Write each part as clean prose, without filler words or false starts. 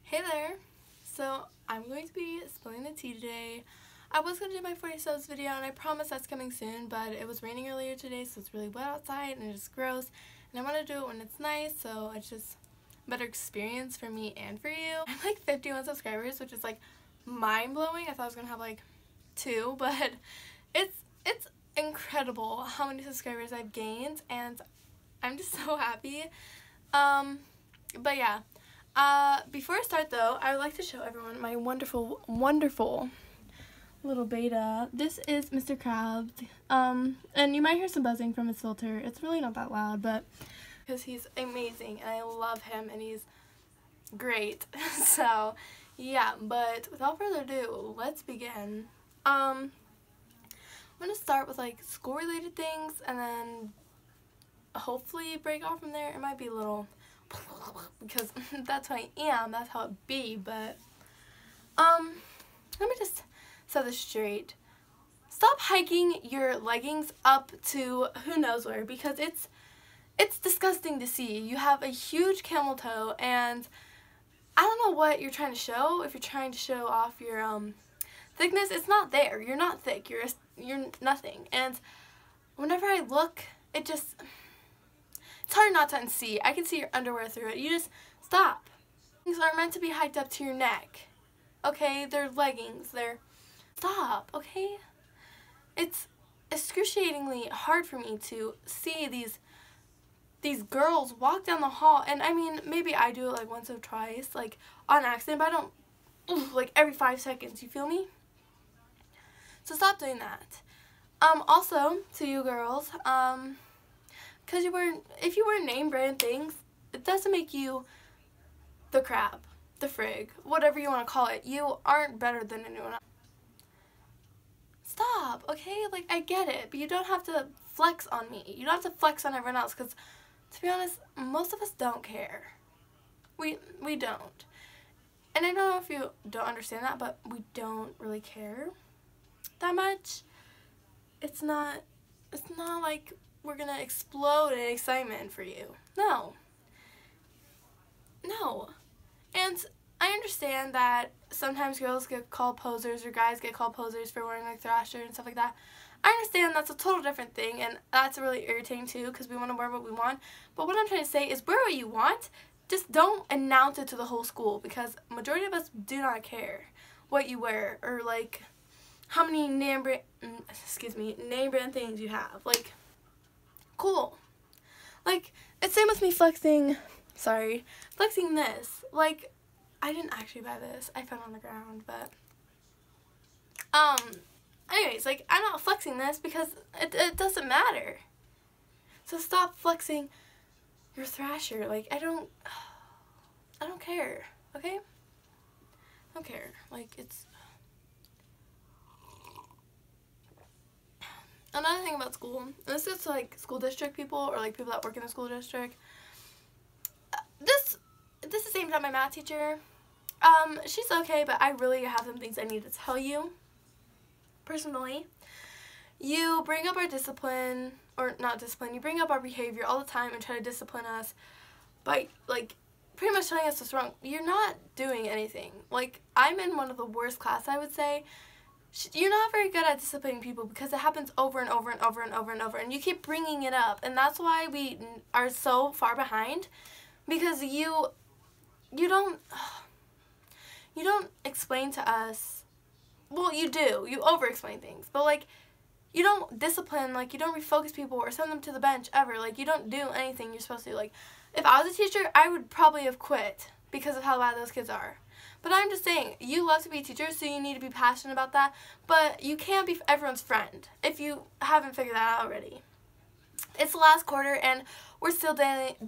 Hey there! So I'm going to be spilling the tea today. I was going to do my 40 subs video and I promise that's coming soon, but it was raining earlier today so it's really wet outside and it's gross, and I want to do it when it's nice, so it's just a better experience for me and for you. I'm like 51 subscribers, which is like mind-blowing. I thought I was going to have like 2, but it's incredible how many subscribers I've gained and I'm just so happy. But yeah. Before I start though, I would like to show everyone my wonderful, wonderful little beta. This is Mr. Krabs, and you might hear some buzzing from his filter. It's really not that loud, but because he's amazing and I love him and he's great. So yeah, but without further ado, let's begin. I'm gonna start with like school related things and then hopefully break off from there. It might be a little because that's who I am, that's how it be, but let me just set this straight. Stop hiking your leggings up to who knows where, because it's disgusting to see. You have a huge camel toe and I don't know what you're trying to show. If you're trying to show off your thickness, it's not there. You're not thick. You're nothing. And whenever I look, it's hard not to unsee. I can see your underwear through it. You just stop. Things aren't meant to be hiked up to your neck. Okay? They're leggings. Stop, okay? It's excruciatingly hard for me to see these girls walk down the hall, and I mean, maybe I do it like once or twice, like on accident, but I don't like every 5 seconds, you feel me? So stop doing that. Also, to you girls, because if you wear name brand things, it doesn't make you the crap, the frig, whatever you want to call it. You aren't better than anyone else. Stop, okay? Like, I get it, but you don't have to flex on me. You don't have to flex on everyone else, because, to be honest, most of us don't care. We don't. And I don't know if you don't understand that, but we don't really care that much. It's not like we're gonna explode in excitement for you. No. And I understand that sometimes girls get called posers or guys get called posers for wearing like Thrasher and stuff like that. I understand that's a total different thing, and that's really irritating too, because we want to wear what we want. But what I'm trying to say is wear what you want. Just don't announce it to the whole school, because majority of us do not care what you wear or like how many name brand things you have. Like, cool. Like, it's same with me flexing this. Like, I didn't actually buy this. I found it on the ground, but anyways, like, I'm not flexing this because it doesn't matter. So stop flexing your Thrasher. Like, I don't care, okay? I don't care. Like, it's another thing about school, and this is to like school district people or like people that work in the school district. This is aimed at my math teacher. She's okay, but I really have some things I need to tell you. Personally, you bring up our discipline, or not discipline, you bring up our behavior all the time and try to discipline us by like pretty much telling us what's wrong. You're not doing anything. Like, I'm in one of the worst classes, I would say. You're not very good at disciplining people because it happens over and over and over and over and over, and you keep bringing it up, and that's why we are so far behind, because you don't explain to us. Well, you do. You over-explain things, but like, you don't discipline, like, you don't refocus people or send them to the bench ever. Like, you don't do anything you're supposed to. Like, if I was a teacher, I would probably have quit because of how bad those kids are. But I'm just saying, you love to be a teacher, so you need to be passionate about that, but you can't be everyone's friend if you haven't figured that out already. It's the last quarter, and we're still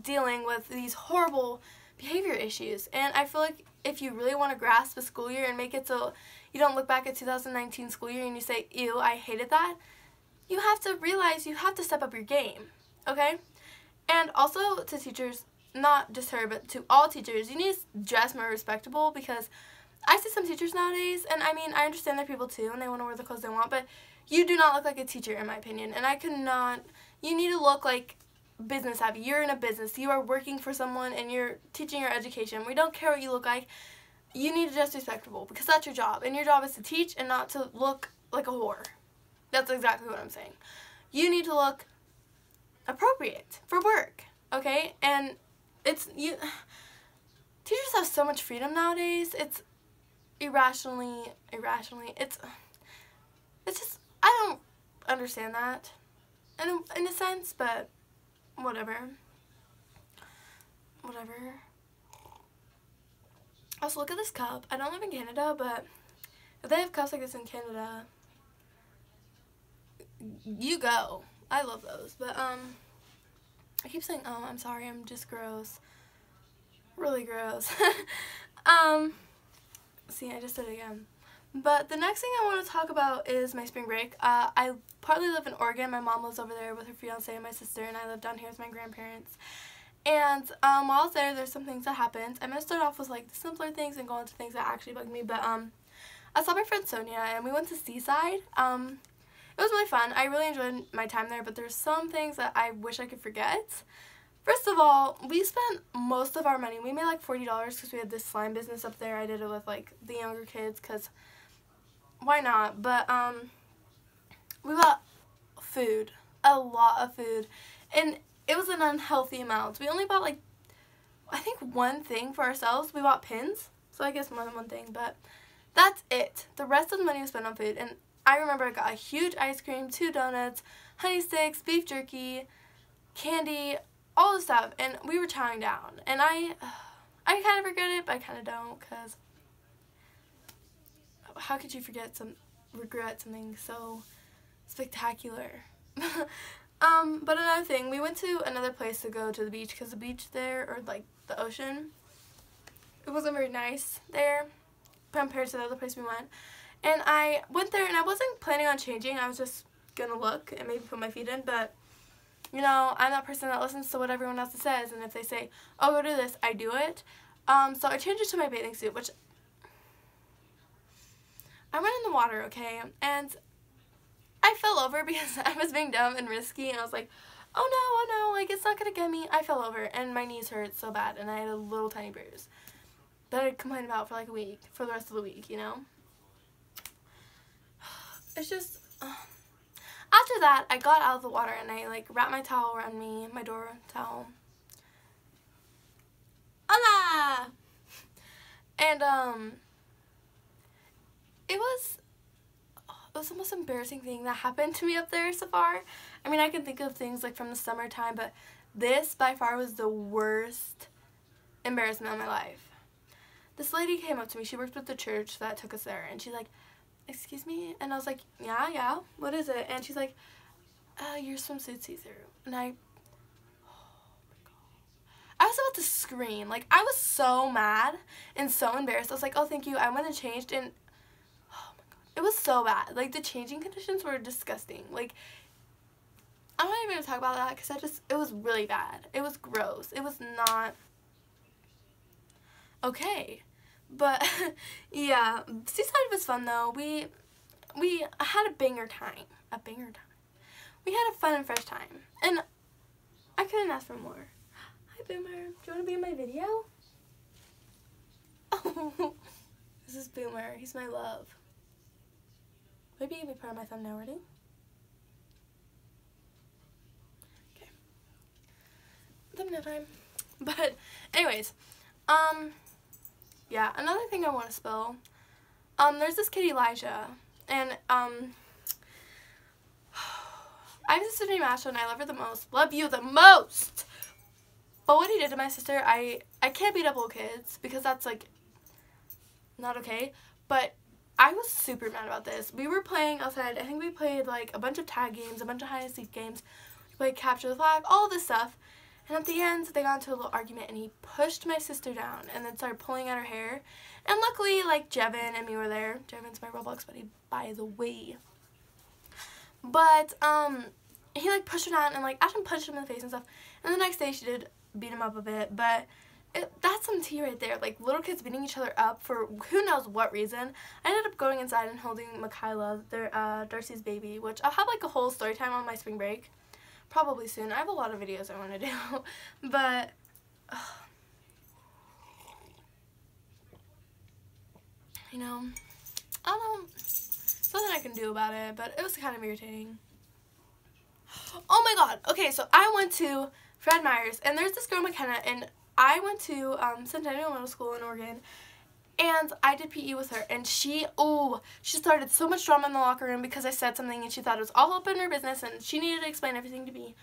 dealing with these horrible behavior issues, and I feel like if you really want to grasp a school year and make it so you don't look back at 2019 school year and you say, ew, I hated that, you have to realize you have to step up your game, okay? And also to teachers, not just her, but to all teachers, you need to dress more respectable, because I see some teachers nowadays, and I mean, I understand they're people too, and they want to wear the clothes they want, but you do not look like a teacher, in my opinion, and I could not. You need to look like business savvy. You're in a business. You are working for someone, and you're teaching your education. We don't care what you look like. you need to dress respectable because that's your job. And your job is to teach and not to look like a whore. That's exactly what I'm saying. You need to look appropriate for work, okay? And teachers have so much freedom nowadays. It's irrationally, it's just, I don't understand that in a sense, but whatever. Also, look at this cup. I don't live in Canada, but if they have cups like this in Canada, you go. I love those. But, I keep saying, I'm sorry, I'm just gross. Really gross. See, I just did it again. But the next thing I want to talk about is my spring break. I partly live in Oregon. My mom lives over there with her fiance and my sister, and I live down here with my grandparents. And while I was there, there's some things that happened. I'm going to start off with like the simpler things and go into things that actually bug me. But I saw my friend Sonia, and we went to Seaside. It was really fun. I really enjoyed my time there, but there's some things that I wish I could forget. First of all, we spent most of our money. We made like $40 because we had this slime business up there. I did it with like the younger kids because why not? But we bought food, a lot of food, and it was an unhealthy amount. We only bought like, I think one thing for ourselves. We bought pins, so I guess more than one thing, but that's it. The rest of the money was spent on food, and I remember I got a huge ice cream, 2 donuts, honey sticks, beef jerky, candy, all the stuff, and we were chowing down. And I kind of regret it, but I kind of don't, because how could you regret something so spectacular? But another thing, we went to another place to go to the beach, because the beach there, or like the ocean, it wasn't very nice there compared to the other place we went. And I went there, and I wasn't planning on changing. I was just gonna look and maybe put my feet in, but you know, I'm that person that listens to what everyone else says, and if they say, oh, go do this, I do it. So I changed it to my bathing suit, which I went in the water, okay, and I fell over because I was being dumb and risky, and I was like, oh no, like, it's not gonna get me. I fell over, and my knees hurt so bad, and I had a little tiny bruise that I complained about for like a week, for the rest of the week, you know? It's just, after that, I got out of the water, and I, like, wrapped my towel around me, my door towel. Hola! And, it was the most embarrassing thing that happened to me up there so far. I mean, I can think of things, like, from the summertime, but this, by far, was the worst embarrassment of my life. This lady came up to me. She worked with the church that took us there, and she's like, excuse me? And I was like, yeah, what is it? And she's like, your swimsuit see-through. And I was about to scream. Like, I was so mad and so embarrassed. I was like, oh, thank you. I went and changed, and oh my god, it was so bad. Like, the changing conditions were disgusting. Like, I'm not even going to talk about that because it was really bad. It was gross. It was not okay. But, yeah, Seaside was fun, though. We had a banger time. We had a fun and fresh time. And I couldn't ask for more. Hi, Boomer. Do you want to be in my video? Oh, this is Boomer. He's my love. Maybe you can be part of my thumbnail. Ready? Okay. Thumbnail time. But, anyways, yeah, another thing I want to spill, there's this kid Elijah, and, I have a sister named Ashley, and I love her the most, love you the most, but what he did to my sister, I can't beat up little kids, because that's, like, not okay, but I was super mad about this. We were playing outside. I think we played, like, a bunch of tag games, a bunch of hide-and-seek games, we played capture the flag, all this stuff. And at the end, they got into a little argument, and he pushed my sister down and then started pulling at her hair. And luckily, like, Jevin and me were there. Jevin's my Roblox buddy, by the way. But, he, like, pushed her down, and, like, Ashton punched him in the face and stuff. And the next day, she did beat him up a bit. But that's some tea right there. Like, little kids beating each other up for who knows what reason. I ended up going inside and holding Michaela, Darcy's baby, which I'll have, like, a whole story time on my spring break. Probably soon. I have a lot of videos I want to do, but you know, I don't know, something I can do about it, but it was kind of irritating. Oh my god, okay, so I went to Fred Meyer's, and there's this girl, McKenna, and I went to Centennial Middle School in Oregon, and I did PE with her, and she started so much drama in the locker room because I said something, and she thought it was all up in her business, and she needed to explain everything to me.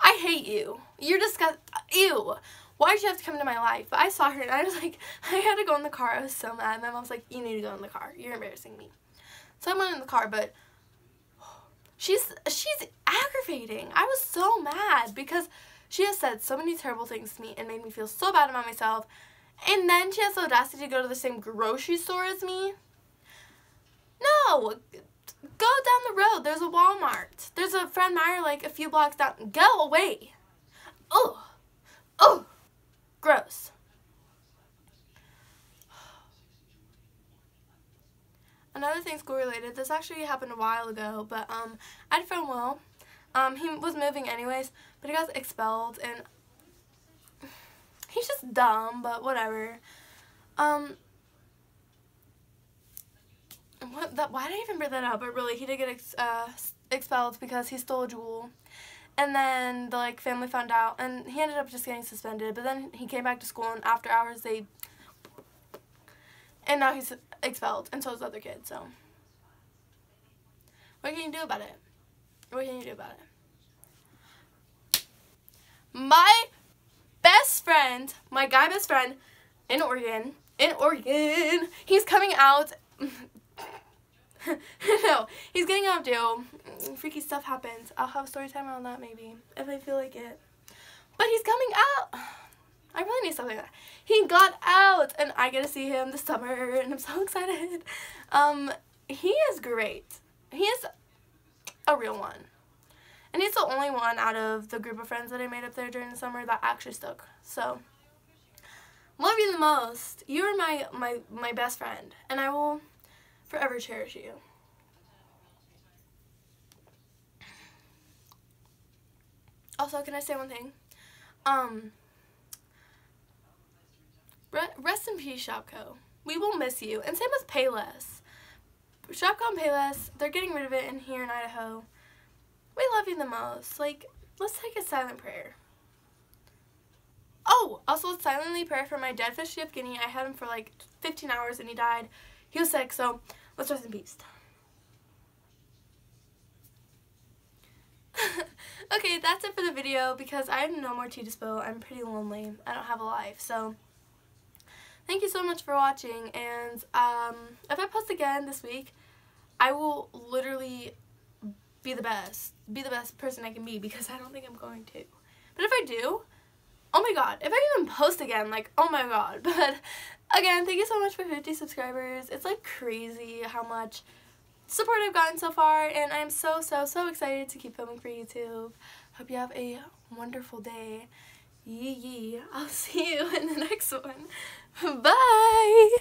I hate you. You're disgusting. Ew. Why did you have to come into my life? But I saw her, and I was like, I had to go in the car. I was so mad. My mom was like, you need to go in the car. You're embarrassing me. So I went in the car, but she's aggravating. I was so mad because she has said so many terrible things to me and made me feel so bad about myself. And then she has the audacity to go to the same grocery store as me. No, go down the road. There's a Walmart. There's a Fred Meyer like a few blocks down. Go away. Oh, oh, gross. Another thing school related, this actually happened a while ago, but I had a friend, Will. He was moving anyways, but he got expelled, and he's just dumb, but whatever. Why did I even bring that up? But really, he did get expelled because he stole a jewel. And then the family found out, and he ended up just getting suspended. But then he came back to school, and after hours and now he's expelled, and so is the other kid. So what can you do about it? What can you do about it? My best friend, my guy best friend in Oregon, he's coming out. No, he's getting out of jail. Freaky stuff happens. I'll have a story time on that maybe, if I feel like it. But he's coming out. I really need stuff like that. He got out, and I get to see him this summer, and I'm so excited. He is great. He is a real one. And he's the only one out of the group of friends that I made up there during the summer that actually stuck. So, love you the most. You are my best friend, and I will forever cherish you. Also, can I say one thing? Rest in peace, Shopko. We will miss you. And same with Payless. Shopko and Payless, they're getting rid of it here in Idaho. We love you the most. Let's take a silent prayer. Oh, also let's silently pray for my dead fish, Yevgeny. I had him for 15 hours and he died. He was sick, so let's rest in peace. Okay, that's it for the video because I have no more tea to spill. I'm pretty lonely. I don't have a life, so thank you so much for watching, and if I post again this week, I will literally be the best person I can be, because I don't think I'm going to. But if I do, oh my god, if I even post again, oh my god. But again, thank you so much for 50 subscribers. It's crazy how much support I've gotten so far, and I'm so excited to keep filming for YouTube. Hope you have a wonderful day. Yee. I'll see you in the next one. Bye!